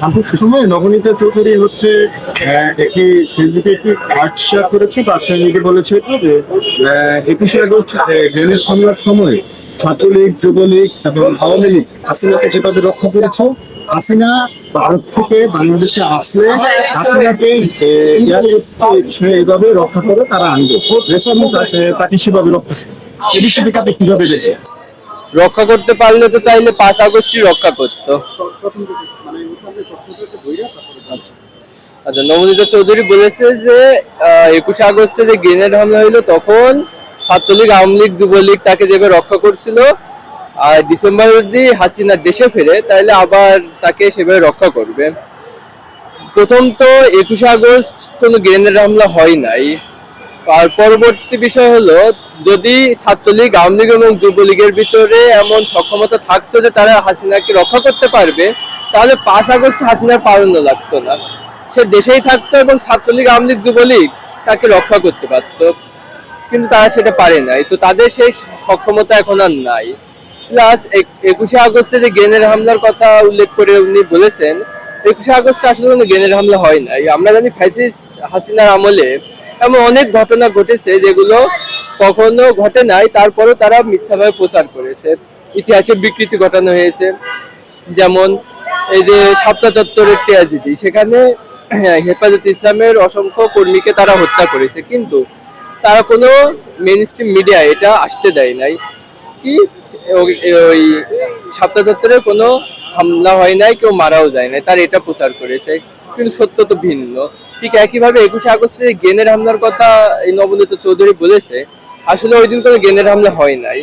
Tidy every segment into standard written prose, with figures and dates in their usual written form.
সাম্প্রতিক সময়ে নবনীতা চৌধুরী হচ্ছে একটি ফেসবুকে একটি আর্ট শেয়ার করেছে। তার সঙ্গে বলেছে যে 21শে আগস্ট গ্রেনেড হামলার সময় ছাত্রলীগ, যুবলীগ এবং আওয়ামী লীগ হাসিনাকে যেভাবে রক্ষা করেছে, হাসিনা ভারত থেকে বাংলাদেশে আসলে হাসিনাকে এইভাবে রক্ষা করে তারা আনবে, তাকে সেভাবে রক্ষা। এই বিষয়টিকে আপনি কিভাবে দেখেন? রক্ষা করতে পারলে তো তাইলে 5 আগস্টই রক্ষা করতো। আচ্ছা, নবনীতা চৌধুরী বলেছে যে 21শে আগস্টে যে গ্রেনেড হামলা হইলো তখন ছাত্রলীগ, আওয়ামী লীগ, যুবলীগ তাকে যেভাবে রক্ষা করছিল, আর ডিসেম্বর যদি হাসিনা দেশে ফেরে তাহলে আবার তাকে সেভাবে রক্ষা করবে। প্রথম তো 21শে আগস্ট কোনো গ্রেনেড হামলা হয় নাই। আর পরবর্তী বিষয় হলো, যদি ছাত্রলীগ, আওয়ামী লীগ এবং যুবলীগের ভিতরে এমন সক্ষমতা থাকতো যে তারা হাসিনাকে রক্ষা করতে পারবে, তাহলে 5 আগস্ট হাসিনার পালানো লাগতো না, সে দেশেই থাকতো এবং ছাত্রলীগ, আওয়ামী লীগ, যুবলীগ তাকে রক্ষা করতে পারতো। কিন্তু তারা সেটা পারে নাই, তো তাদের সেই সক্ষমতা এখন আর নাই। প্লাস 21শে আগস্টে যে গ্রেনেড হামলার কথা উল্লেখ করে উনি বলেছেন, 21শে আগস্টে আসলে কোনো গ্রেনেড হামলা হয় নাই। আমরা জানি ফ্যাসিস্ট হাসিনার আমলে এমন অনেক ঘটনা ঘটেছে যেগুলো কখনো ঘটে নাই, তারপরেও তারা মিথ্যাভাবে প্রচার করেছে, ইতিহাসে বিকৃতি ঘটানো হয়েছে। যেমন এই যে শাপলা চত্বরের ট্র্যাজেডি, সেখানে হেফাজতে ইসলামের অসংখ্য কর্মীকে তারা হত্যা করেছে, কিন্তু তারা কোনো মেইন স্ট্রিম মিডিয়া এটা আসতে দেয় নাই কি ওই শাপলা চত্বরে কোনো হামলা হয় নাই, কেউ মারাও যায় নাই, তার এটা প্রচার করেছে। কিন্তু সত্য তো ভিন্ন। ঠিক একইভাবে 21শে আগস্টে গ্রেনেড হামলার কথা এই নবনীতা চৌধুরী বলেছে, আসলে ওই দিন কোনো গ্রেনেড হামলা হয় নাই।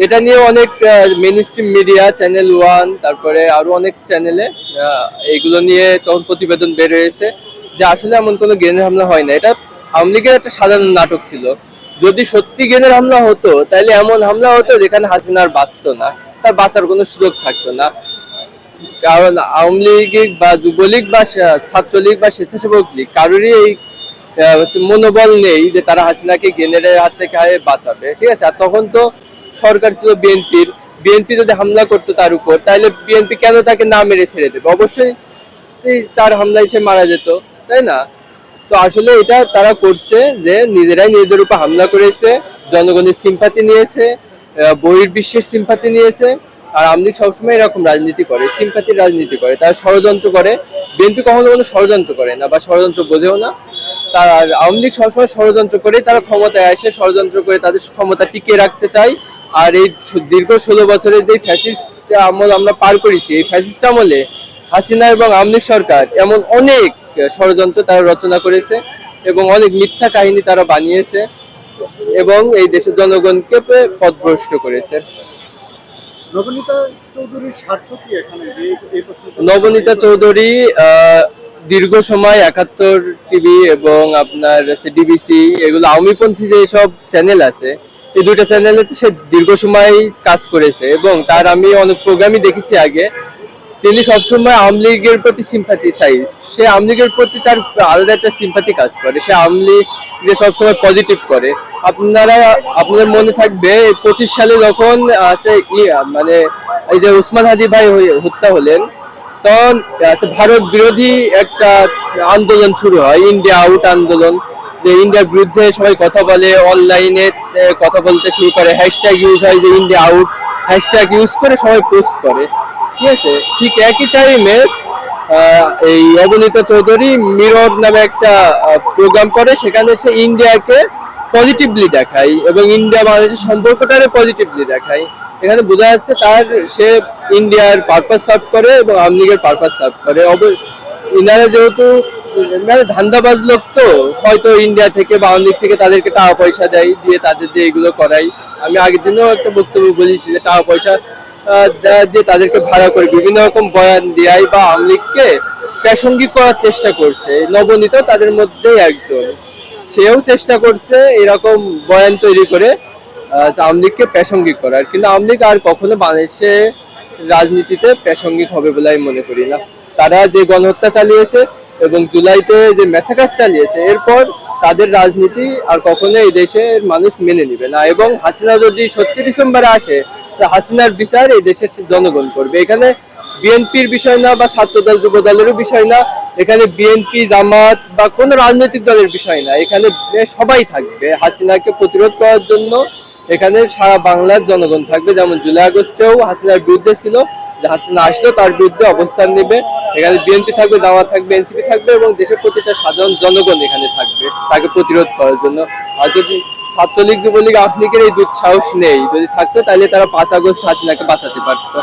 এটা নিয়ে অনেক main stream media, channel one, তারপরে আরো অনেক চ্যানেলে এইগুলো নিয়ে তখন প্রতিবেদন বের হয়েছে যে আসলে এমন কোনো গ্রেনেড হামলা হয় না। এটা আওয়ামী লীগের একটা সাধারণ নাটক ছিল। যদি সত্যি গ্রেনেড হামলা হতো তাহলে এমন হামলা হতো যেখানে হাসিনার বাঁচতো না, তার বাঁচার কোনো সুযোগ থাকতো না। কারণ আওয়ামী লীগ বা যুবলীগ বা ছাত্রলীগ বা স্বেচ্ছাসেবক লীগ কারোরই এই মনোবল নেই যে তারা হাসিনাকে গ্রেনেডের হাত থেকে বাঁচাবে, ঠিক আছে। আর তখন তো সরকার ছিল বিএনপির, বিএনপি যদি হামলা করতো তার উপর, তাহলে বিএনপি কেন তাকে না মেরে ছেড়ে দেবে? অবশ্যই তার হামলায় সে মারা যেত, তাই না? তো আসলে এটা তারা করছে যে নিজেরাই নিজেদের উপর হামলা করেছে, জনগণের সিম্পাথি নিয়েছে, বহির্বিশ্বের সিম্পাথি নিয়েছে। আর আওয়ামী লীগ সবসময় এরকম রাজনীতি করে, সিম্পাথির রাজনীতি করে, তারা ষড়যন্ত্র করে। বিএনপি কখনো কোনো ষড়যন্ত্র করে না বা ষড়যন্ত্র বোঝেও না। তার আওয়ামী লীগ সবসময় ষড়যন্ত্র করে, তারা ক্ষমতায় আসে ষড়যন্ত্র করে তাদের ক্ষমতা টিকিয়ে রাখতে চায়। আর এই দীর্ঘ 16 বছরের যে ফ্যাসিস্ট আমল আমরা পার করেছি, এই ফ্যাসিস্ট আমলে হাসিনা এবং আওয়ামী লীগ সরকার এমন অনেক ষড়যন্ত্র তারা রচনা করেছে এবং অনেক মিথ্যা কাহিনী তারা বানিয়েছে এবং এই দেশের জনগণকে পথভ্রষ্ট করেছে। নবনীতা চৌধুরীর স্বার্থ কি এখানে? নবনীতা চৌধুরী দীর্ঘ সময় 71 টিভি এবং আপনার ডিবিসি, এগুলো আওয়ামীপন্থী যে সব চ্যানেল আছে, এই দুইটা চ্যানেলে সে দীর্ঘ সময় কাজ করেছে এবং তার আমি অনেক প্রোগ্রামই দেখেছি আগে। তিনি সবসময় আওয়ামী লীগের প্রতি সিম্পাথি চাই, সে আওয়ামী লীগের প্রতি তার আলাদা একটা সিম্পাথি কাজ করে, সে আওয়ামী লীগকে সবসময় পজিটিভ করে। আপনাদের মনে থাকবে 25 সালে যখন মানে এই যে ওসমান হাদি ভাই হত্যা হলেন, তখন ভারত বিরোধী একটা আন্দোলন শুরু হয়, ইন্ডিয়া আউট আন্দোলন। যে ইন্ডিয়ার বিরুদ্ধে সবাই কথা বলে, অনলাইনে কথা বলতে শুরু করে, হ্যাশট্যাগ ইউজ হয় যে ইন্ডিয়া আউট, হ্যাশট্যাগ ইউজ করে সবাই পোস্ট করে, ঠিক আছে। ঠিক একই টাইমে এই নবনীতা চৌধুরী মিরর নামে একটা প্রোগ্রাম করে, সেখানে সে ইন্ডিয়াকে পজিটিভলি দেখায় এবং ইন্ডিয়া বাংলাদেশের সম্পর্কটারে পজিটিভলি দেখায়। এখানে বোঝা যাচ্ছে তার সে ইন্ডিয়ার পারপাস সার্ভ করে এবং আওয়ামী লীগের পারপাস সার্ভ করে। ইনারা যেহেতু মানে ধান্দাবাজ লোক, তো হয়তো ইন্ডিয়া থেকে বা আওয়ামী লীগ থেকে তাদেরকে টাকা পয়সা দেয়, দিয়ে তাদের দিয়ে এগুলো করাই। আমি আগের দিনও একটা বক্তব্য বলেছি যে টাকা পয়সা দিয়ে তাদেরকে ভাড়া করে বিভিন্ন রকম বয়ান দেয় বা আওয়ামী লীগকে প্রাসঙ্গিক করার চেষ্টা করছে। নবনীত তাদের মধ্যে একজন, সেও চেষ্টা করছে এরকম বয়ান তৈরি করে আওয়ামী লীগকে প্রাসঙ্গিক করার। কিন্তু আওয়ামী লীগ আর কখনো বাংলাদেশে রাজনীতিতে প্রাসঙ্গিক হবে বলে আমি মনে করি না। তারা যে গণহত্যা চালিয়েছে এবং জুলাইতে যে ম্যাসাকার চালিয়েছে, এরপর তাদের রাজনীতি আর কখনো এই দেশের মানুষ মেনে নিবে না। এবং হাসিনা যদি সত্যি ডিসেম্বরে আসে, হাসিনার বিচার এই দেশের জনগণ করবে। এখানে বিএনপির বিষয় না বা ছাত্রদল যুব দলেরও বিষয় না, এখানে বিএনপি জামাত বা কোনো রাজনৈতিক দলের বিষয় না, এখানে সবাই থাকবে হাসিনাকে প্রতিরোধ করার জন্য। এখানে সারা বাংলার জনগণ থাকবে, যেমন জুলাই আগস্টেও হাসিনার বিরুদ্ধে ছিল, যে হাসিনা আসলো তার বিরুদ্ধে অবস্থান নেবে। এখানে বিএনপি থাকবে, জামাত থাকবে, এনসিপি থাকবে এবং দেশের প্রতিটা সাধারণ জনগণ এখানে থাকবে তাকে প্রতিরোধ করার জন্য। আর যদি ছাত্রলীগ যুবলীগ আওয়ামী লীগের এই দুঃসাহস নেই, যদি থাকতো তাহলে তারা 5 আগস্ট হাসিনাকে বাঁচাতে পারতো।